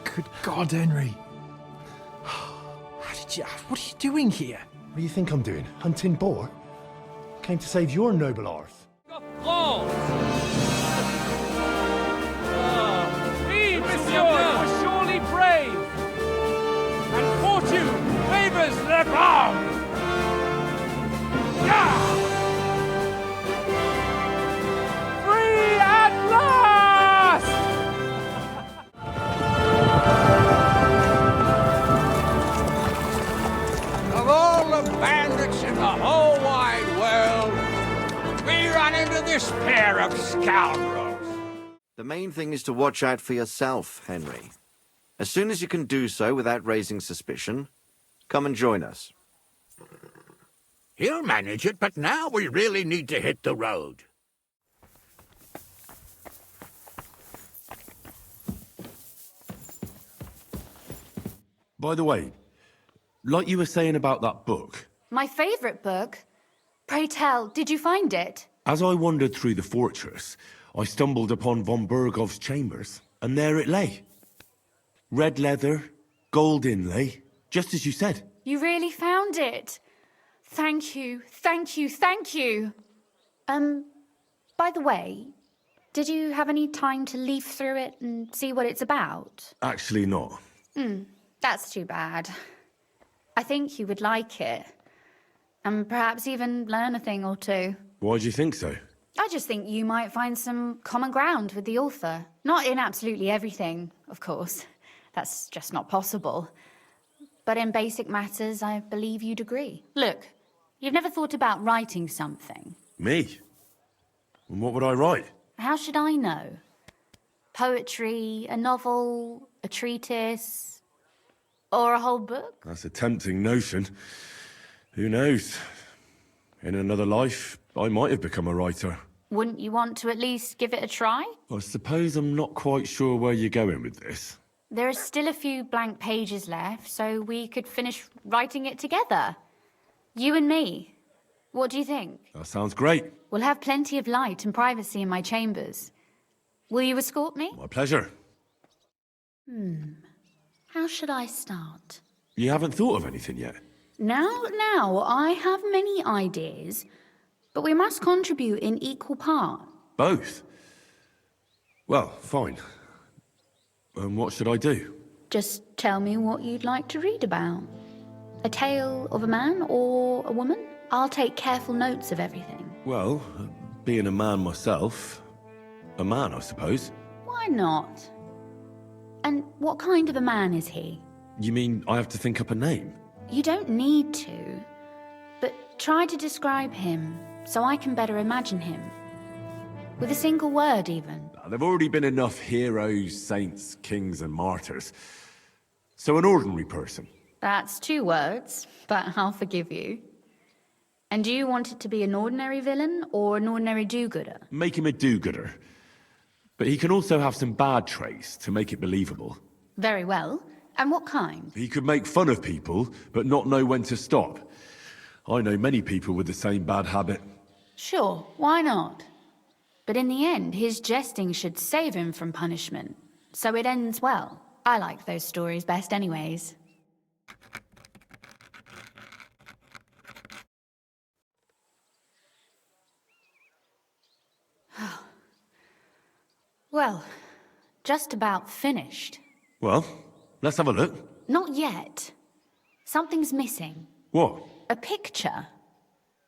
Good God, Henry. What are you doing here? What do you think I'm doing? Hunting boar? Came to save your noble earth. We, monsieur, are surely brave, and fortune favors the brave. Free at last! Of all the bandits in the whole wide world, we run into this pair of scoundrels. The main thing is to watch out for yourself, Henry. As soon as you can do so without raising suspicion, come and join us. He'll manage it, but now we really need to hit the road. By the way, like you were saying about that book, My favourite book? Pray tell, did you find it? as I wandered through the fortress, I stumbled upon von Bergov's chambers, and there it lay. Red leather, gold inlay, just as you said. You really found it. Thank you, thank you, thank you. By the way, did you have any time to leaf through it and see what it's about? Actually not. That's too bad. I think you would like it. And perhaps even learn a thing or two. Why do you think so? I just think you might find some common ground with the author. Not in absolutely everything, of course. That's just not possible. But in basic matters, I believe you'd agree. Look, you've never thought about writing something. Me? And what would I write? How should I know? Poetry, a novel, a treatise, or a whole book? That's a tempting notion. Who knows? In another life, I might have become a writer. Wouldn't you want to at least give it a try? I suppose I'm not quite sure where you're going with this. There are still a few blank pages left, so we could finish writing it together. You and me. What do you think? That sounds great. We'll have plenty of light and privacy in my chambers. Will you escort me? My pleasure. How should I start? You haven't thought of anything yet? Now, I have many ideas, but we must contribute in equal part. Both? Well, fine. And what should I do? Just tell me what you'd like to read about. A tale of a man or a woman? I'll take careful notes of everything. Well, being a man myself, a man, I suppose. Why not? And what kind of a man is he? You mean I have to think up a name? You don't need to, but try to describe him so I can better imagine him. With a single word, even. There've already been enough heroes, saints, kings, and martyrs. So an ordinary person. That's 2 words, but I'll forgive you. And do you want it to be an ordinary villain or an ordinary do-gooder? Make him a do-gooder. But he can also have some bad traits to make it believable. Very well. And what kind? He could make fun of people, but not know when to stop. I know many people with the same bad habit. Sure, why not? But in the end, his jesting should save him from punishment. So it ends well. I like those stories best anyways. Well, just about finished. Well, let's have a look. Not yet. Something's missing. What? A picture.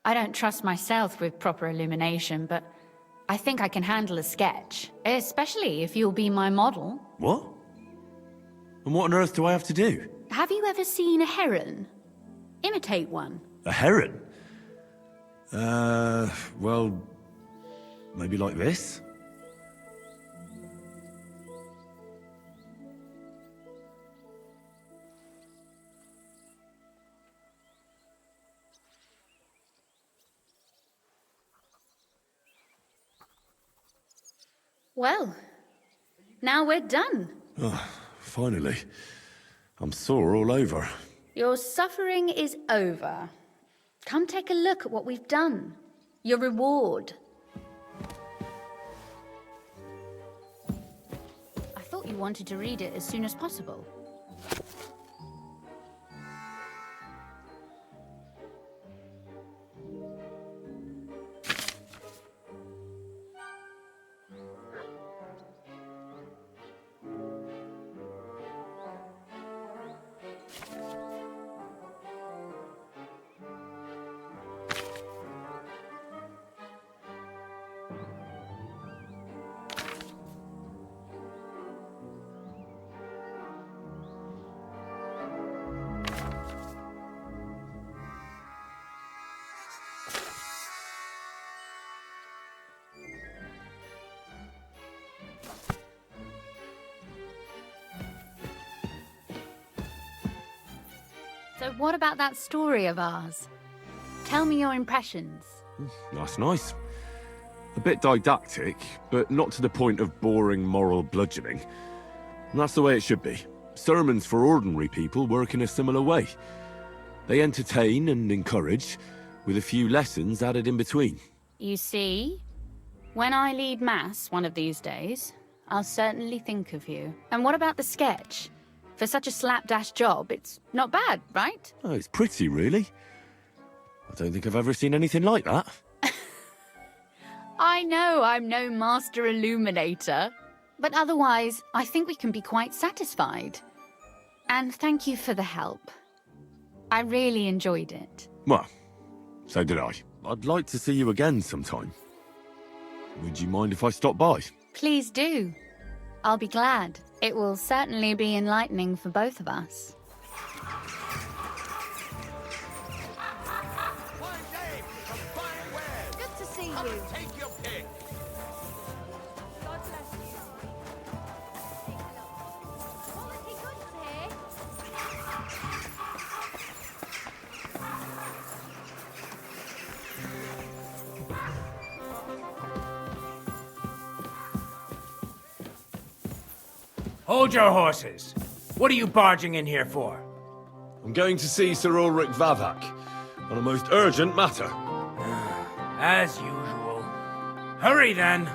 I don't trust myself with proper illumination, but I think I can handle a sketch. Especially if you'll be my model. What? And what on earth do I have to do? Have you ever seen a heron? Imitate one. A heron? Well, maybe like this? Well, now we're done. Oh, finally. I'm sore all over. Your suffering is over. Come take a look at what we've done. Your reward. you wanted to read it as soon as possible. So what about that story of ours? Tell me your impressions. That's nice. A bit didactic, but not to the point of boring moral bludgeoning. And that's the way it should be. Sermons for ordinary people work in a similar way. They entertain and encourage, with a few lessons added in between. You see, when I lead Mass one of these days, I'll certainly think of you. And what about the sketch? For such a slapdash job, it's not bad, right? Oh, it's pretty, really. I don't think I've ever seen anything like that. I know I'm no master illuminator, but otherwise, I think we can be quite satisfied. And thank you for the help. I really enjoyed it. Well, so did I. I'd like to see you again sometime. Would you mind if I stop by? Please do. I'll be glad. It will certainly be enlightening for both of us. Fine day, some fine wares. Good to see Come you. and take your pick. God bless you. Quality goods here. Hold your horses. What are you barging in here for? I'm going to see Sir Ulrich Vavak on a most urgent matter. As usual. Hurry then.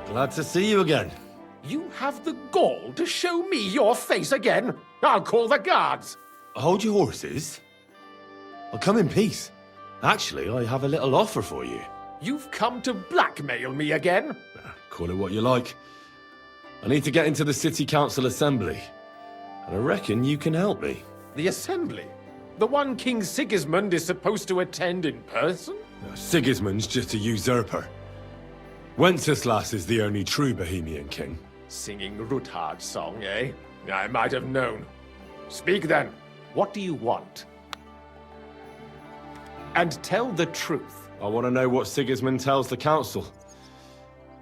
Glad to see you again. You have the gall to show me your face again? I'll call the guards. Hold your horses. I'll come in peace. Actually, I have a little offer for you. You've come to blackmail me again? Call it what you like. I need to get into the City Council Assembly. And I reckon you can help me. The assembly? The one King Sigismund is supposed to attend in person? Sigismund's just a usurper. Wenceslas is the only true Bohemian king. Singing Ruthard's song, eh? I might have known. Speak then. What do you want? And tell the truth. I want to know what Sigismund tells the council.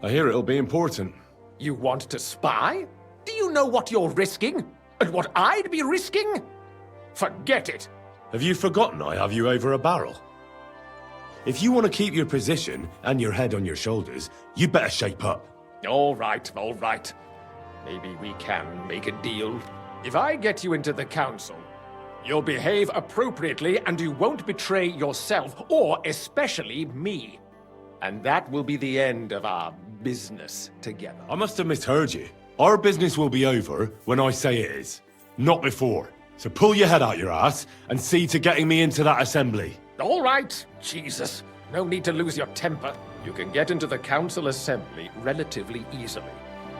I hear it'll be important. You want to spy? Do you know what you're risking? And what I'd be risking? Forget it. Have you forgotten I have you over a barrel? If you want to keep your position and your head on your shoulders, you better shape up. All right, all right. Maybe we can make a deal. If I get you into the council, you'll behave appropriately and you won't betray yourself, or especially me. And that will be the end of our business together. I must have misheard you. Our business will be over when I say it is, not before. So pull your head out your ass and see to getting me into that assembly. All right, Jesus. No need to lose your temper. You can get into the council assembly relatively easily.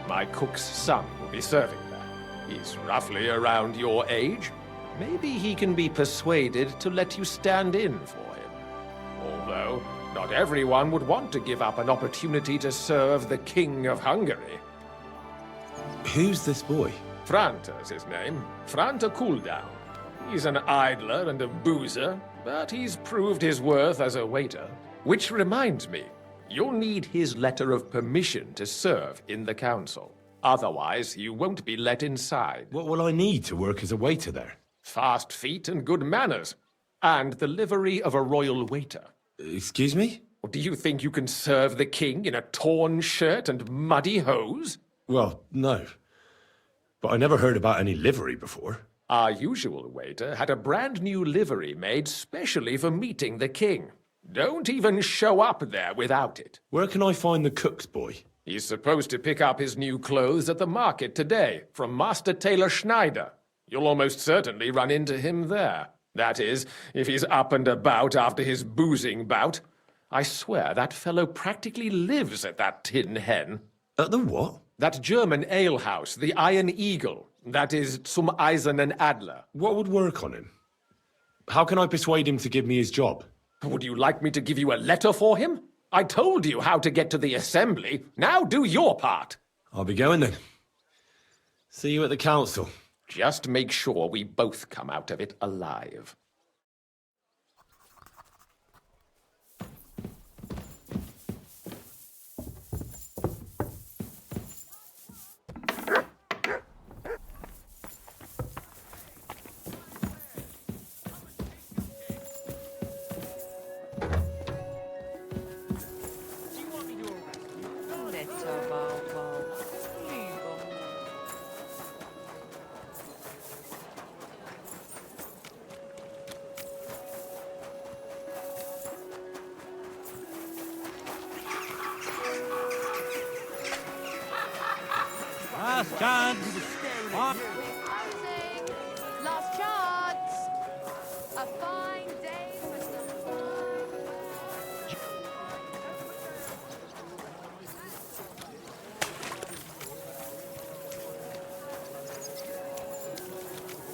My cook's son will be serving there. He's roughly around your age. Maybe he can be persuaded to let you stand in for him. Although, not everyone would want to give up an opportunity to serve the King of Hungary. Who's this boy? Franta's his name. Franta Cooldown. He's an idler and a boozer, but he's proved his worth as a waiter. Which reminds me, you'll need his letter of permission to serve in the council. Otherwise, you won't be let inside. What will I need to work as a waiter there? Fast feet and good manners. And the livery of a royal waiter. Excuse me? do you think you can serve the king in a torn shirt and muddy hose? Well, no. But I never heard about any livery before. Our usual waiter had a brand new livery made specially for meeting the king. Don't even show up there without it. Where can I find the cook's boy? He's supposed to pick up his new clothes at the market today from Master Tailor Schneider. You'll almost certainly run into him there. That is, if he's up and about after his boozing bout. I swear that fellow practically lives at that Tin Hen. At the what? That German alehouse, the Iron Eagle. That is Zum Eisernen Adler. What would work on him? How can I persuade him to give me his job? Would you like me to give you a letter for him? I told you how to get to the assembly. Now do your part. I'll be going then. See you at the council. Just make sure we both come out of it alive. Last chance. Last chance. A fine day for some.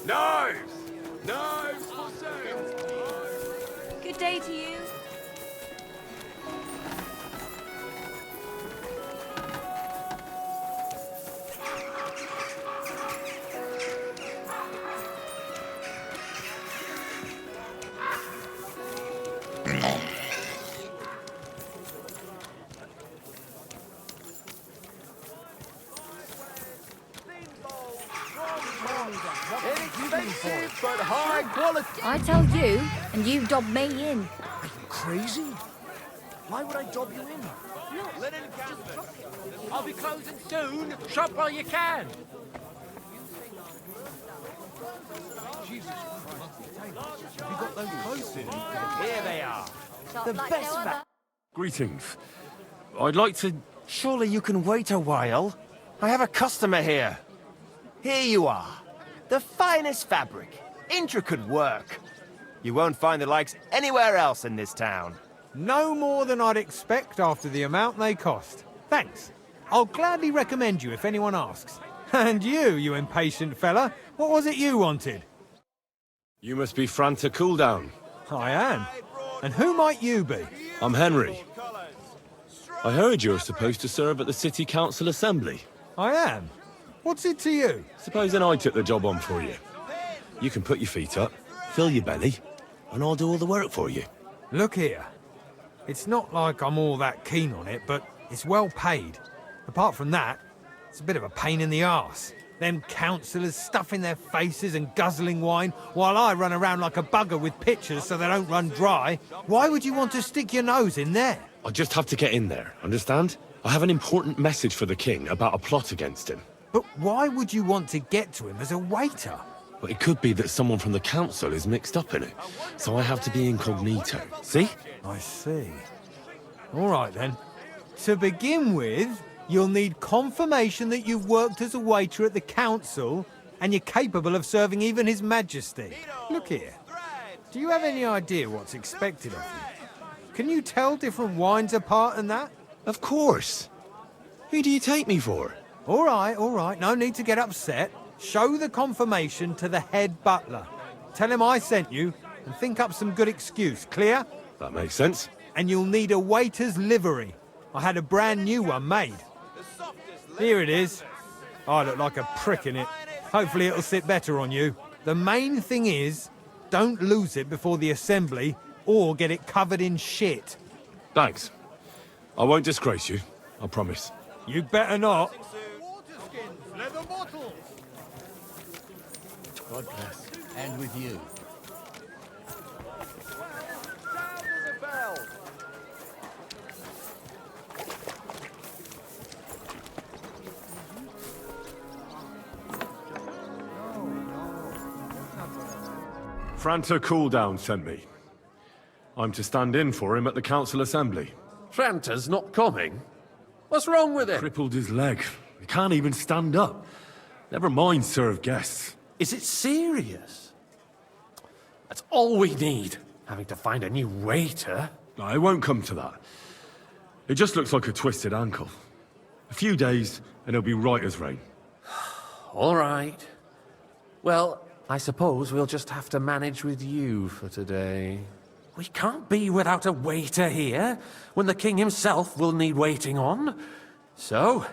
Knives! Knives for sale! Good day to you. Inexpensive, but high quality. I tell you, and you dob me in. Are you crazy? Why would I dob you in? I'll be closing soon. Shop while you can. Jesus Christ. Have you got those clothes in? Here they are. The best Greetings. I'd like to... Surely you can wait a while. I have a customer here. Here you are. The finest fabric. Intricate work. You won't find the likes anywhere else in this town. No more than I'd expect after the amount they cost. Thanks. I'll gladly recommend you if anyone asks. And you impatient fella, what was it you wanted? You must be Franta Cooldown. I am. And who might you be? I'm Henry. I heard you're supposed to serve at the City Council Assembly. I am. What's it to you? Supposing I took the job on for you. You can put your feet up, fill your belly, and I'll do all the work for you. Look here. It's not like I'm all that keen on it, but it's well paid. Apart from that, it's a bit of a pain in the arse. Them councillors stuffing their faces and guzzling wine, while I run around like a bugger with pitchers so they don't run dry. Why would you want to stick your nose in there? I just have to get in there, understand? I have an important message for the king about a plot against him. But why would you want to get to him as a waiter? But it could be that someone from the council is mixed up in it, so I have to be incognito. See? I see. All right, then. To begin with, you'll need confirmation that you've worked as a waiter at the council and you're capable of serving even His Majesty. Look here. Do you have any idea what's expected of you? Can you tell different wines apart and that? Of course. Who do you take me for? All right. No need to get upset. Show the confirmation to the head butler. Tell him I sent you and think up some good excuse. Clear? That makes sense. And you'll need a waiter's livery. I had a brand new one made. Here it is. I look like a prick in it. Hopefully it'll sit better on you. The main thing is, don't lose it before the assembly or get it covered in shit. Thanks. I won't disgrace you, I promise. You better not. God bless. And with you. Franta Cooldown sent me. I'm to stand in for him at the council assembly. Franta's not coming? What's wrong with him? Crippled his leg. He can't even stand up. Never mind serve guests. Is it serious? That's all we need. Having to find a new waiter. No, it won't come to that. It just looks like a twisted ankle. A few days, and he'll be right as rain. All right. Well, I suppose we'll just have to manage with you for today. We can't be without a waiter here, when the king himself will need waiting on. So,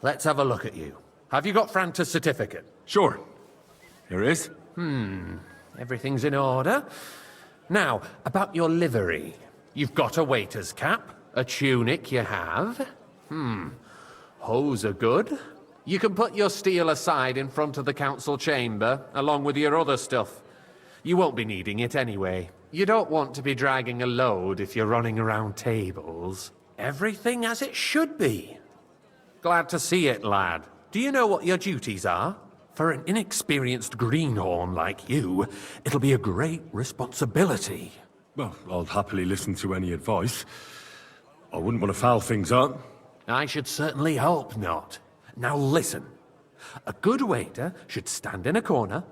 let's have a look at you. Have you got Franta's certificate? Sure. Here it is. Everything's in order. Now, about your livery. You've got a waiter's cap, a tunic you have. Hose are good. You can put your steel aside in front of the council chamber, along with your other stuff. You won't be needing it anyway. You don't want to be dragging a load if you're running around tables. Everything as it should be. Glad to see it, lad. Do you know what your duties are? For an inexperienced greenhorn like you, it'll be a great responsibility. Well, I'll happily listen to any advice. I wouldn't want to foul things up. I should certainly hope not. Now listen. A good waiter should stand in a corner,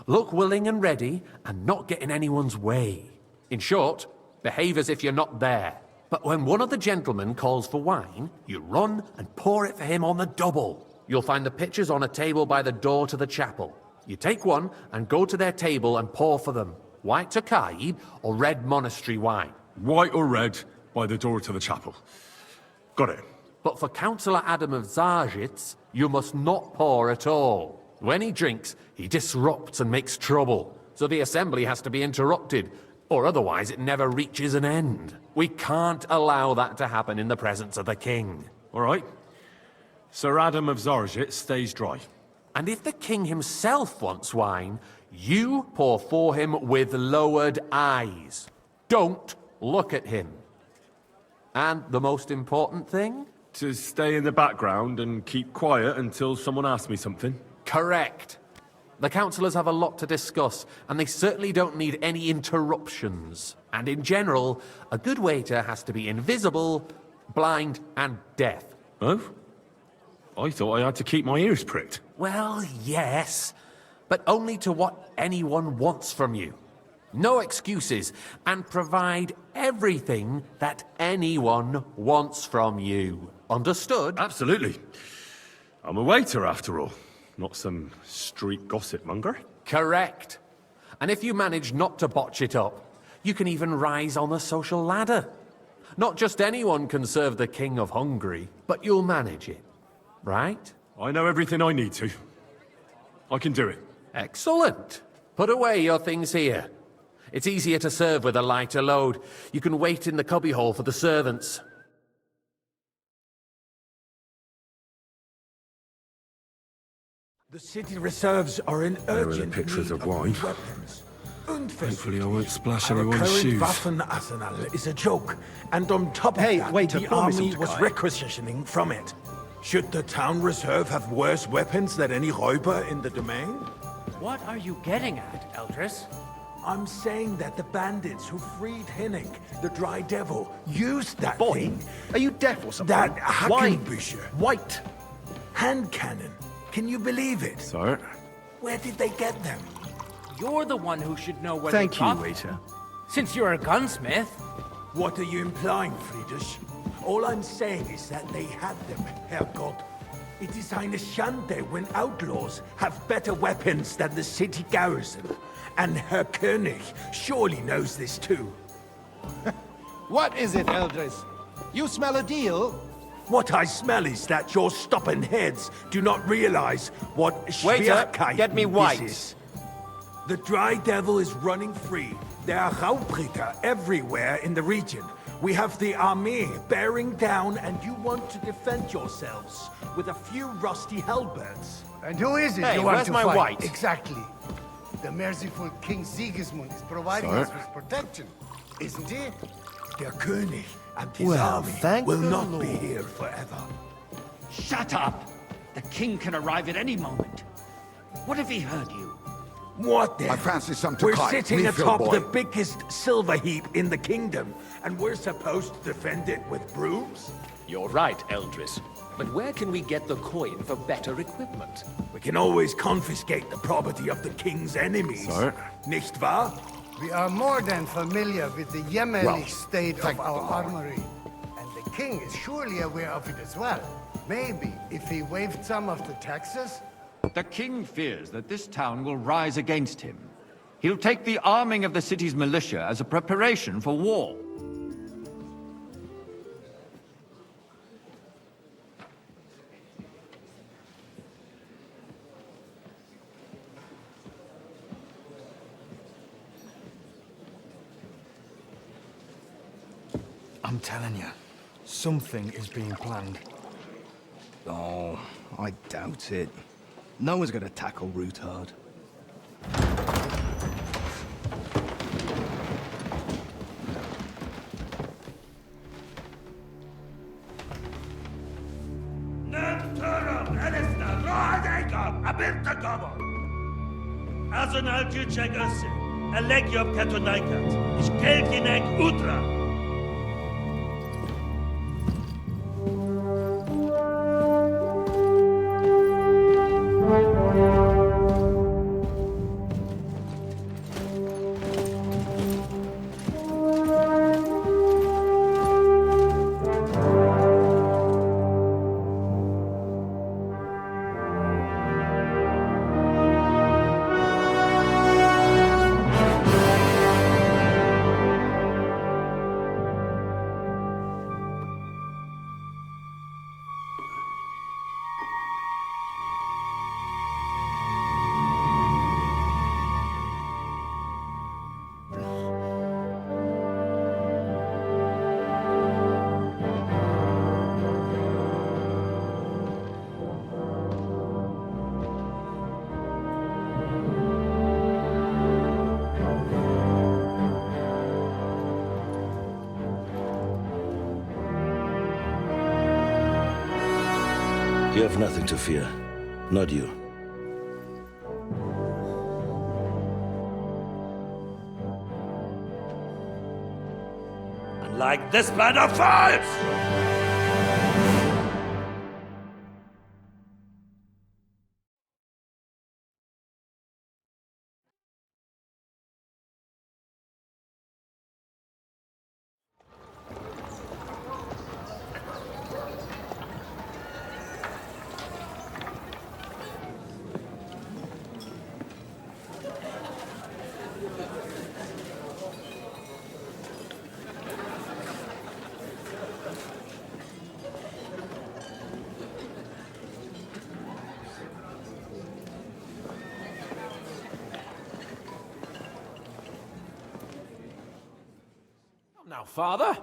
look willing and ready, and not get in anyone's way. In short, behave as if you're not there. But when one of the gentlemen calls for wine, you run and pour it for him on the double. You'll find the pitchers on a table by the door to the chapel. You take one and go to their table and pour for them. White acclaimed or red monastery wine. White or red, by the door to the chapel. Got it. But for Councillor Adam of Zarzhitz, you must not pour at all. When he drinks, he disrupts and makes trouble. So the assembly has to be interrupted, or otherwise it never reaches an end. We can't allow that to happen in the presence of the king. All right. Sir Adam of Zarzhitz stays dry. And if the king himself wants wine, you pour for him with lowered eyes. Don't look at him. And the most important thing? To stay in the background and keep quiet until someone asks me something. Correct. The councillors have a lot to discuss, and they certainly don't need any interruptions. And in general, a good waiter has to be invisible, blind, and deaf. Oh? I thought I had to keep my ears pricked. Well, yes, but only to what anyone wants from you. No excuses, and provide everything that anyone wants from you. Understood? Absolutely. I'm a waiter, after all. Not some street gossip monger. Correct. And if you manage not to botch it up, you can even rise on the social ladder. Not just anyone can serve the King of Hungary, but you'll manage it. Right? I know everything I need to. I can do it. Excellent. Put away your things here. It's easier to serve with a lighter load. You can wait in the cubbyhole for the servants. The city reserves are in There are the urgent pictures need of wine. weapons. Hopefully I won't splash Our anyone's current shoes. Waffen arsenal is a joke, and on top of that, waiter, the pour me some army was Takai. requisitioning from it. Should the town reserve have worse weapons than any Räuber in the domain? What are you getting at, Eldris? I'm saying that the bandits who freed Henning, the Dry Devil, used that Boy, thing. are you deaf or something? That Wine. Hackenbücher. White. Hand cannon. Can you believe it? Sir? Where did they get them? You're the one who should know where Thank they you, got them. waiter. Since you're a gunsmith. What are you implying, Friedrich? All I'm saying is that they had them, Herrgott. It is eine Schande when outlaws have better weapons than the city garrison. And Herr König surely knows this too. What is it, Eldris? You smell a deal? What I smell is that your stubborn heads do not realize what Waiter, Schwierigkeit get me this white. is. The Dry Devil is running free. There are Raubritter everywhere in the region. We have the army bearing down, and you want to defend yourselves with a few rusty halberds. And who is it Hey, you want where's to my fight? white? Exactly. The merciful King Sigismund is providing Sir? us with protection, isn't he? Der König and his Well, army thank will the not be Lord. here forever. Shut up! The king can arrive at any moment. What if he heard you? What then? I fancy some to We're kite. sitting Refill, atop boy. the biggest silver heap in the kingdom, and we're supposed to defend it with brooms? You're right, Eldris. But where can we get the coin for better equipment? We can always confiscate the property of the king's enemies. Sorry. Nicht wahr? We are more than familiar with the yeomanly Well, state of thank our the Lord. armory. And the king is surely aware of it as well. Maybe if he waived some of the taxes? The king fears that this town will rise against him. He'll take the arming of the city's militia as a preparation for war. I'm telling you, something is being planned. Oh, I doubt it. No one's gonna tackle Rootard. Azonal Juchek Össe, Alegiop Katonaikat, Ich Kelkinek Utra. You have nothing to fear. Not you. Unlike this plan of false! Now, Father,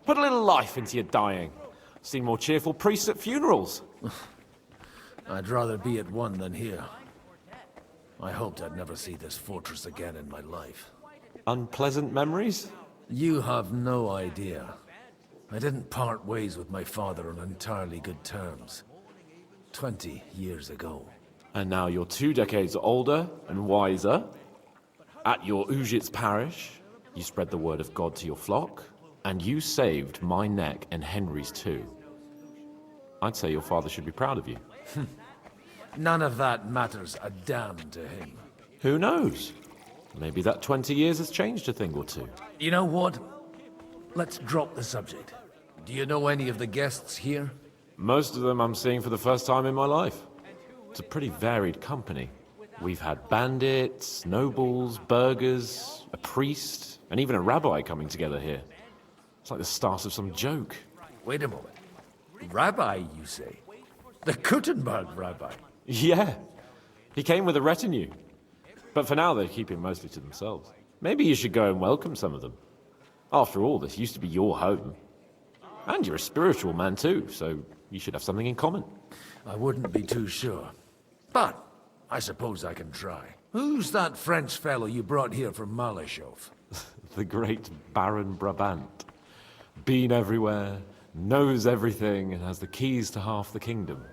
put a little life into your dying. Seen more cheerful priests at funerals. I'd rather be at one than here. I hoped I'd never see this fortress again in my life. Unpleasant memories? You have no idea. I didn't part ways with my father on entirely good terms. 20 years ago. And now you're 2 decades older and wiser. At your Ujit's parish, you spread the word of God to your flock, and you saved my neck and Henry's too. I'd say your father should be proud of you. None of that matters a damn to him. Who knows? Maybe that 20 years has changed a thing or two. You know what? Let's drop the subject. Do you know any of the guests here? Most of them I'm seeing for the first time in my life. It's a pretty varied company. We've had bandits, nobles, burghers, a priest, and even a rabbi coming together here. It's like the start of some joke. Wait a moment. Rabbi, you say? The Gutenberg rabbi? Yeah. He came with a retinue. But for now, they keep him mostly to themselves. Maybe you should go and welcome some of them. After all, this used to be your home. And you're a spiritual man too, so you should have something in common. I wouldn't be too sure. But I suppose I can try. Who's that French fellow you brought here from Malachov? The great Baron Brabant. Been everywhere, knows everything, and has the keys to half the kingdom.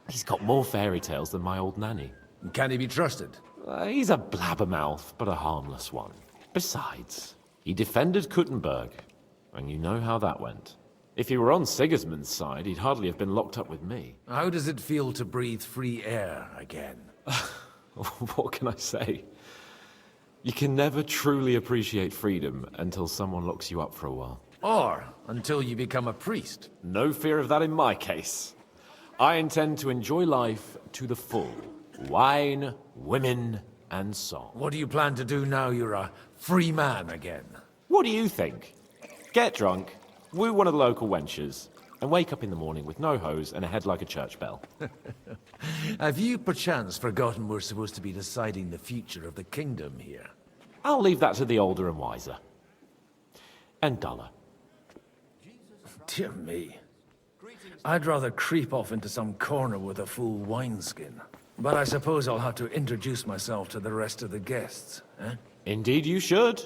He's got more fairy tales than my old nanny. Can he be trusted? He's a blabbermouth, but a harmless one. Besides, he defended Kuttenberg, and you know how that went. If he were on Sigismund's side, he'd hardly have been locked up with me. How does it feel to breathe free air again? What can I say? You can never truly appreciate freedom until someone locks you up for a while. Or until you become a priest. No fear of that in my case. I intend to enjoy life to the full. Wine, women, and song. What do you plan to do now you're a free man again? What do you think? Get drunk, woo one of the local wenches, and wake up in the morning with no hose and a head like a church bell. Have you perchance forgotten we're supposed to be deciding the future of the kingdom here? I'll leave that to the older and wiser. And duller. Dear me. I'd rather creep off into some corner with a full wineskin. But I suppose I'll have to introduce myself to the rest of the guests, eh? Indeed you should.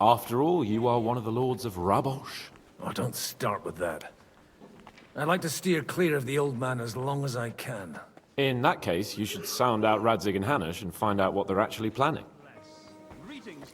After all, you are one of the lords of Rabosh. Oh, don't start with that. I'd like to steer clear of the old man as long as I can. In that case, you should sound out Radzig and Hanush and find out what they're actually planning. Greetings